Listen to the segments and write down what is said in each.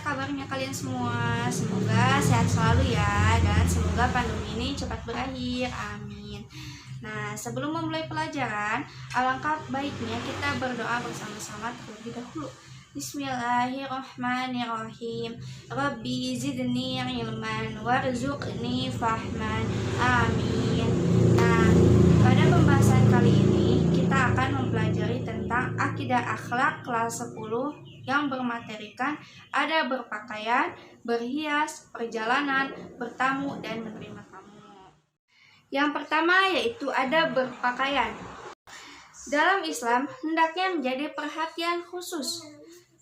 kabarnya kalian semua? Semoga sehat selalu ya, dan semoga pandemi ini cepat berakhir, amin. Nah, sebelum memulai pelajaran, alangkah baiknya kita berdoa bersama-sama terlebih dahulu. Bismillahirrahmanirrahim. Rabbi zidni ilman warzuqni fahman, amin. Nah, pada pembahasan kali ini kita akan mempelajari tentang akidah akhlak kelas 10 yang bermaterikan ada berpakaian, berhias, perjalanan, bertamu, dan menerima tamu. Yang pertama yaitu ada berpakaian. Dalam Islam hendaknya menjadi perhatian khusus,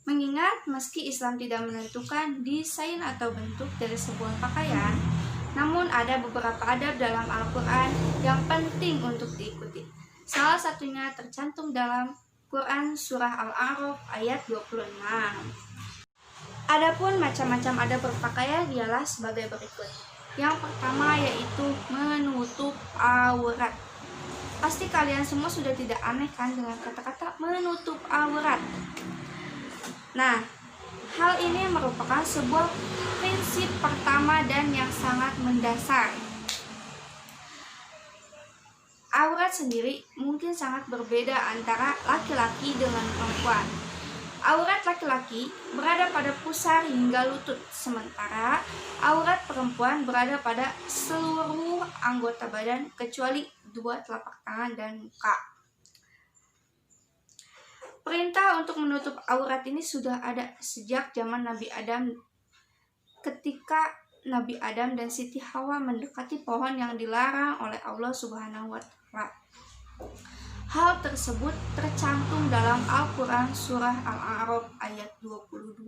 mengingat meski Islam tidak menentukan desain atau bentuk dari sebuah pakaian, namun ada beberapa adab dalam Al-Quran yang penting untuk diikuti. Salah satunya tercantum dalam Quran Surah Al-A'raf ayat 26. Adapun macam-macam adab berpakaian ialah sebagai berikut. Yang pertama yaitu menutup aurat. Pasti kalian semua sudah tidak aneh kan dengan kata-kata menutup aurat. Nah, hal ini merupakan sebuah prinsip pertama dan yang sangat mendasar. Aurat sendiri mungkin sangat berbeda antara laki-laki dengan perempuan. Aurat laki-laki berada pada pusar hingga lutut, sementara aurat perempuan berada pada seluruh anggota badan kecuali dua telapak tangan dan muka. Perintah untuk menutup aurat ini sudah ada sejak zaman Nabi Adam, ketika Nabi Adam dan Siti Hawa mendekati pohon yang dilarang oleh Allah Subhanahu wa Ta'ala. Hal tersebut tercantum dalam Al-Quran Surah Al-A'raf ayat 22.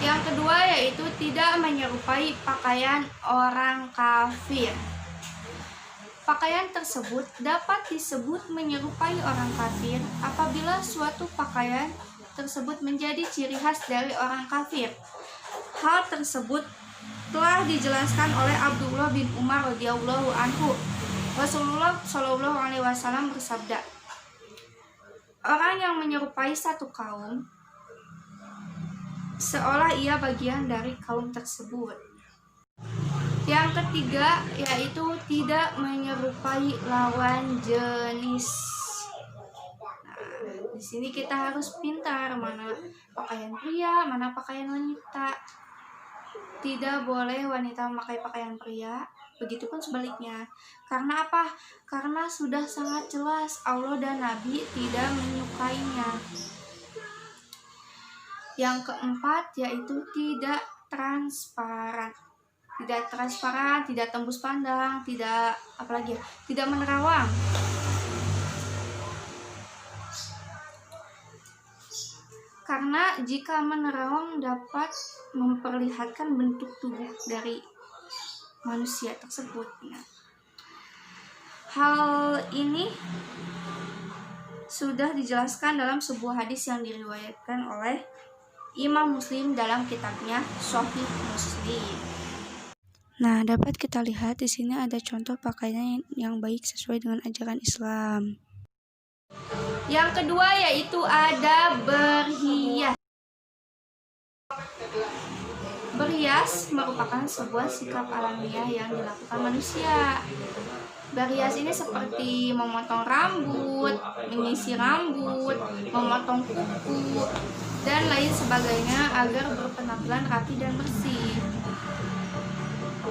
Yang kedua yaitu tidak menyerupai pakaian orang kafir. Pakaian tersebut dapat disebut menyerupai orang kafir apabila suatu pakaian tersebut menjadi ciri khas dari orang kafir. Hal tersebut telah dijelaskan oleh Abdullah bin Umar radhiyallahu anhu. Rasulullah Shallallahu alaihi wasallam bersabda, orang yang menyerupai satu kaum seolah ia bagian dari kaum tersebut. Yang ketiga yaitu tidak menyerupai lawan jenis. Nah, di sini kita harus pintar mana pakaian pria, mana pakaian wanita. Tidak boleh wanita memakai pakaian pria, begitupun sebaliknya. Karena apa? Karena sudah sangat jelas Allah dan Nabi tidak menyukainya. Yang keempat yaitu tidak transparan. Tidak transparan, tidak tembus pandang, tidak apalagi ya, tidak menerawang. Karena jika menerawang dapat memperlihatkan bentuk tubuh dari manusia tersebut. Nah, hal ini sudah dijelaskan dalam sebuah hadis yang diriwayatkan oleh Imam Muslim dalam kitabnya Sahih Muslim. Nah, dapat kita lihat di sini ada contoh pakaian yang baik sesuai dengan ajaran Islam. Yang kedua yaitu ada berhias. Berhias merupakan sebuah sikap alamiah yang dilakukan manusia. Berhias ini seperti memotong rambut, menyisir rambut, memotong kuku, dan lain sebagainya agar berpenampilan rapi dan bersih.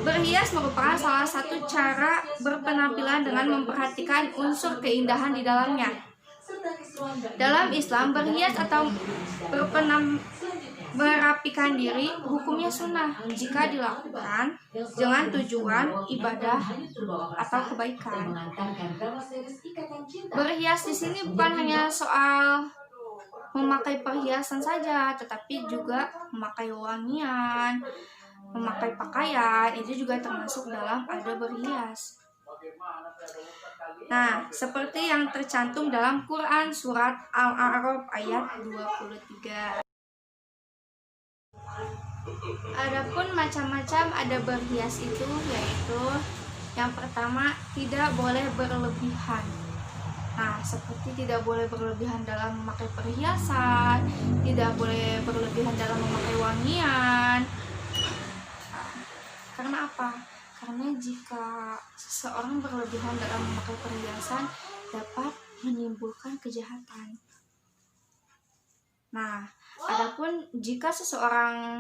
Berhias merupakan salah satu cara berpenampilan dengan memperhatikan unsur keindahan di dalamnya. Dalam Islam, berhias atau merapikan diri hukumnya sunnah jika dilakukan dengan tujuan ibadah atau kebaikan. Berhias di sini bukan hanya soal memakai perhiasan saja, tetapi juga memakai wangian, memakai pakaian, itu juga termasuk dalam adab berhias. Nah, seperti yang tercantum dalam Quran Surat Al-A'raf ayat 23. Adapun macam-macam adab berhias itu yaitu yang pertama tidak boleh berlebihan. Nah, seperti tidak boleh berlebihan dalam memakai perhiasan, tidak boleh berlebihan dalam memakai wangian. Nah, karena apa? Karena jika seseorang berlebihan dalam memakai perhiasan dapat menimbulkan kejahatan. Nah, adapun jika seseorang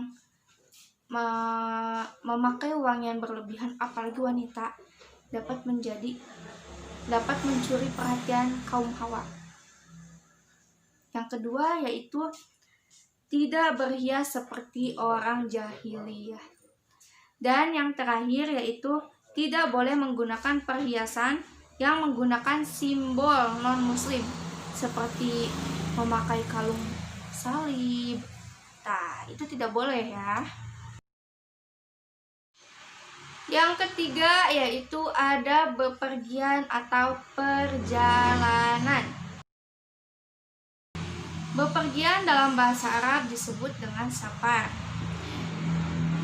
memakai wangian berlebihan, apalagi wanita, dapat mencuri perhatian kaum hawa. Yang kedua yaitu tidak berhias seperti orang jahiliyah. Dan yang terakhir yaitu tidak boleh menggunakan perhiasan yang menggunakan simbol non-muslim seperti memakai kalung salib. Nah, itu tidak boleh ya. Yang ketiga yaitu ada bepergian atau perjalanan. Bepergian dalam bahasa Arab disebut dengan safar.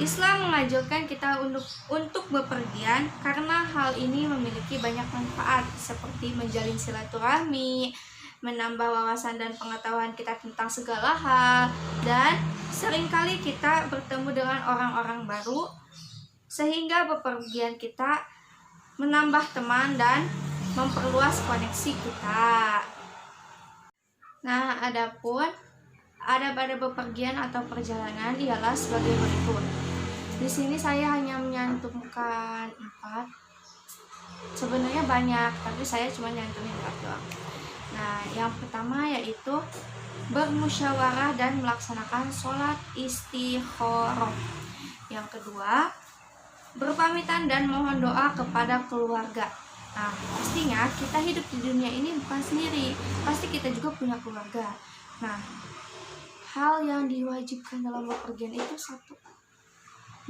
Islam mengajarkan kita untuk bepergian karena hal ini memiliki banyak manfaat seperti menjalin silaturahmi, menambah wawasan dan pengetahuan kita tentang segala hal, dan seringkali kita bertemu dengan orang-orang baru sehingga bepergian kita menambah teman dan memperluas koneksi kita. Nah, adapun pada bepergian atau perjalanan ialah sebagai berikut. Di sini saya hanya menyantumkan 4. Sebenarnya banyak, tapi saya cuma nyantumin 4 doang. Nah, yang pertama yaitu bermusyawarah dan melaksanakan sholat istikharah. Yang kedua, berpamitan dan mohon doa kepada keluarga. Nah, pastinya kita hidup di dunia ini bukan sendiri, pasti kita juga punya keluarga. Nah, hal yang diwajibkan dalam bepergian itu 1,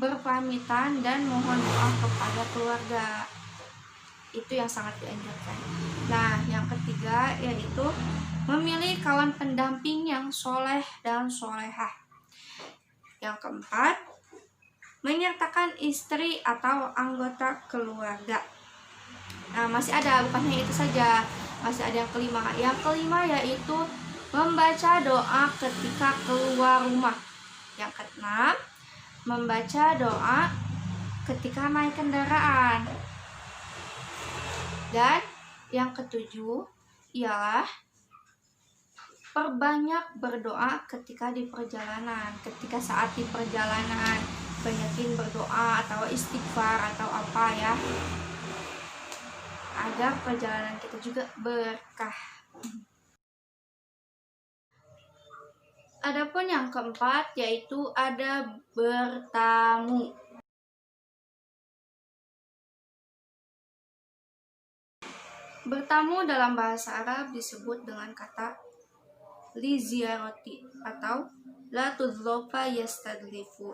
berpamitan dan mohon doa kepada keluarga. Itu yang sangat dianjurkan. Nah, yang ketiga yaitu memilih kawan pendamping yang soleh dan solehah. Yang keempat, menyertakan istri atau anggota keluarga. Nah, masih ada, bukan hanya itu saja, masih ada yang kelima. Yang kelima yaitu membaca doa ketika keluar rumah. Yang keenam, membaca doa ketika naik kendaraan. Dan yang ketujuh ialah perbanyak berdoa ketika di perjalanan. Ketika saat di perjalanan banyakin berdoa atau istighfar atau apa ya, agar perjalanan kita juga berkah. Adapun yang keempat yaitu ada bertamu. Bertamu dalam bahasa Arab disebut dengan kata li ziyarati atau la tudlofa yastadlifu.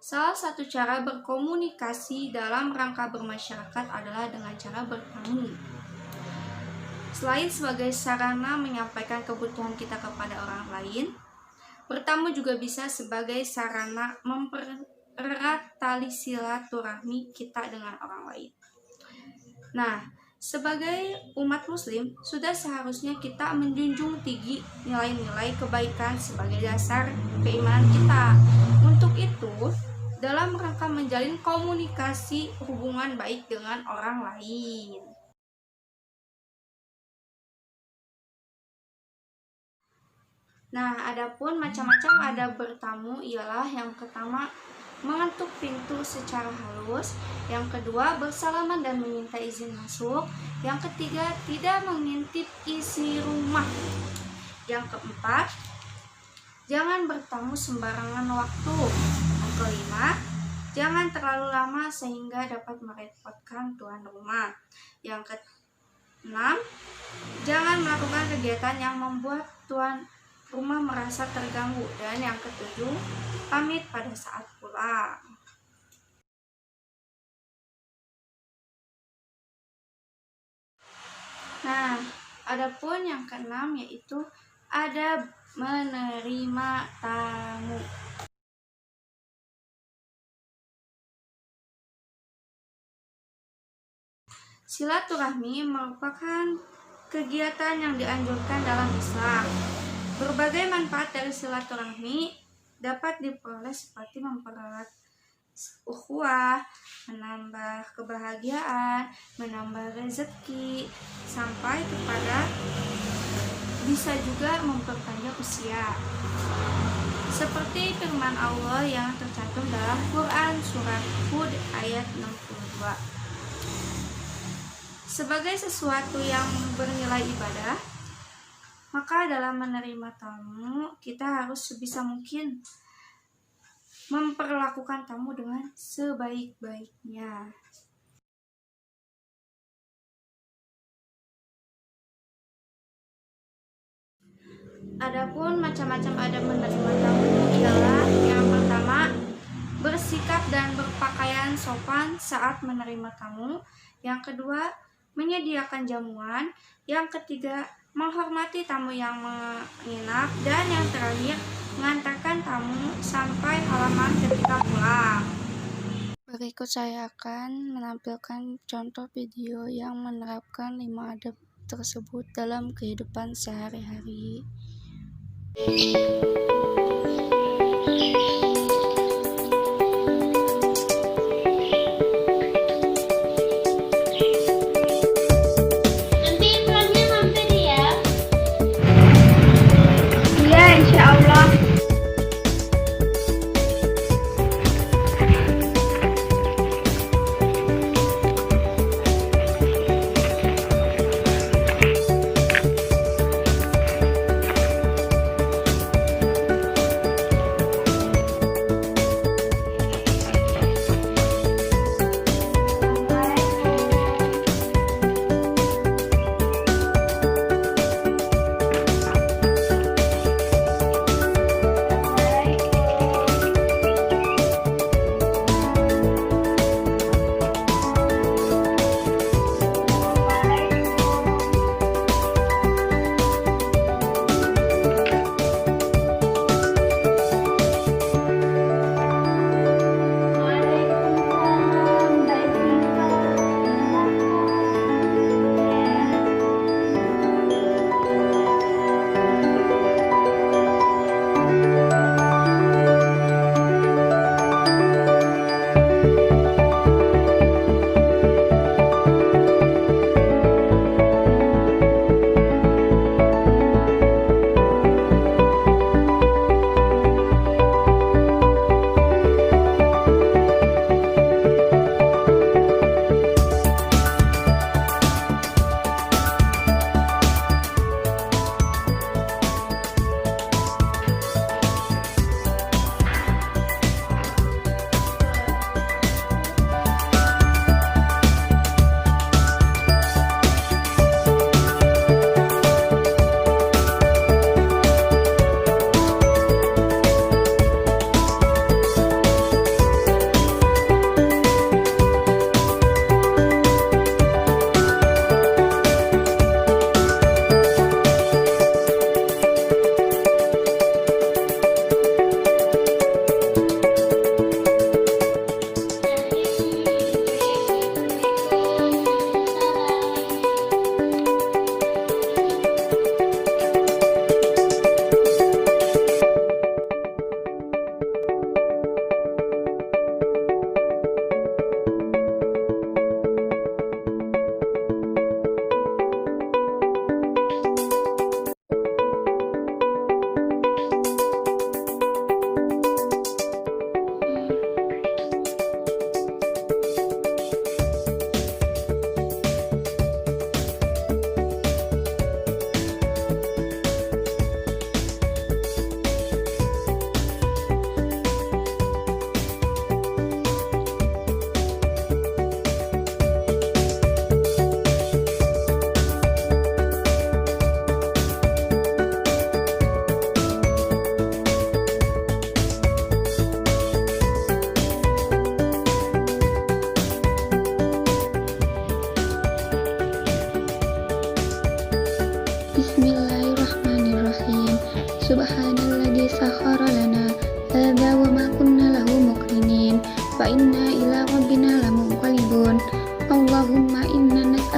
Salah satu cara berkomunikasi dalam rangka bermasyarakat adalah dengan cara bertamu. Selain sebagai sarana menyampaikan kebutuhan kita kepada orang lain, bertamu juga bisa sebagai sarana mempererat tali silaturahmi kita dengan orang lain. Nah, sebagai umat muslim, sudah seharusnya kita menjunjung tinggi nilai-nilai kebaikan sebagai dasar keimanan kita. Untuk itu, dalam rangka menjalin komunikasi hubungan baik dengan orang lain. Nah, adapun macam-macam ada bertamu ialah yang pertama, mengetuk pintu secara halus. Yang kedua, bersalaman dan meminta izin masuk. Yang ketiga, tidak mengintip isi rumah. Yang keempat, jangan bertamu sembarangan waktu. Yang kelima, jangan terlalu lama sehingga dapat merepotkan tuan rumah. Yang keenam, jangan melakukan kegiatan yang membuat tuan rumah merasa terganggu. Dan yang ketujuh, pamit pada saat pulang. Nah, adapun yang keenam yaitu ada menerima tamu. Silaturahmi merupakan kegiatan yang dianjurkan dalam Islam. Berbagai manfaat dari silaturahmi dapat diperoleh seperti mempererat ukhuwah, menambah kebahagiaan, menambah rezeki, sampai kepada bisa juga memperpanjang usia. Seperti firman Allah yang tercantum dalam Quran surat Hud ayat 62. Sebagai sesuatu yang bernilai ibadah, maka dalam menerima tamu kita harus sebisa mungkin memperlakukan tamu dengan sebaik-baiknya. Adapun macam-macam adab menerima tamu ialah yang pertama, bersikap dan berpakaian sopan saat menerima tamu. Yang kedua, menyediakan jamuan. Yang ketiga, menghormati tamu yang menginap. Dan yang terakhir, mengantarkan tamu sampai halaman ketika pulang. Berikut saya akan menampilkan contoh video yang menerapkan 5 adab tersebut dalam kehidupan sehari-hari. Nanti pulangnya mampir ya. Iya, insya Allah.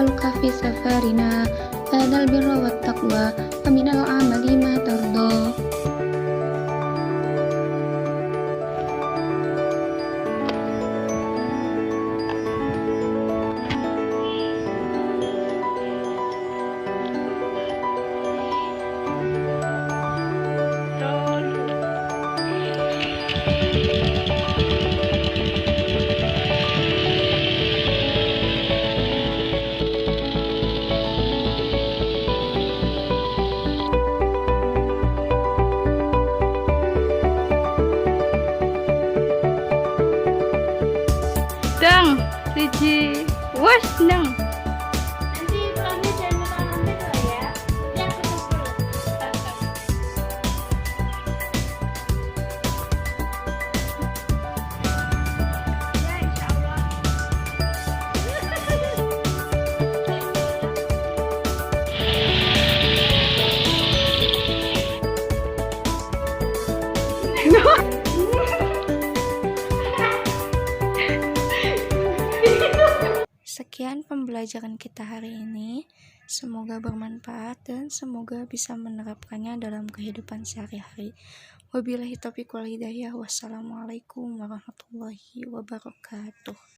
nas'aluka fi safarina hadal birra wat taqwa wa minal amali ma tarda. Dang, siji, wes nang. Nanti pulangnya jangan lupa ngambil loh ya. Biar ketemu dulu. Ya, insya Allah. Sekian pembelajaran kita hari ini. Semoga bermanfaat dan semoga bisa menerapkannya dalam kehidupan sehari-hari. Wabillahi taufiq wal hidayah. Wassalamualaikum warahmatullahi wabarakatuh.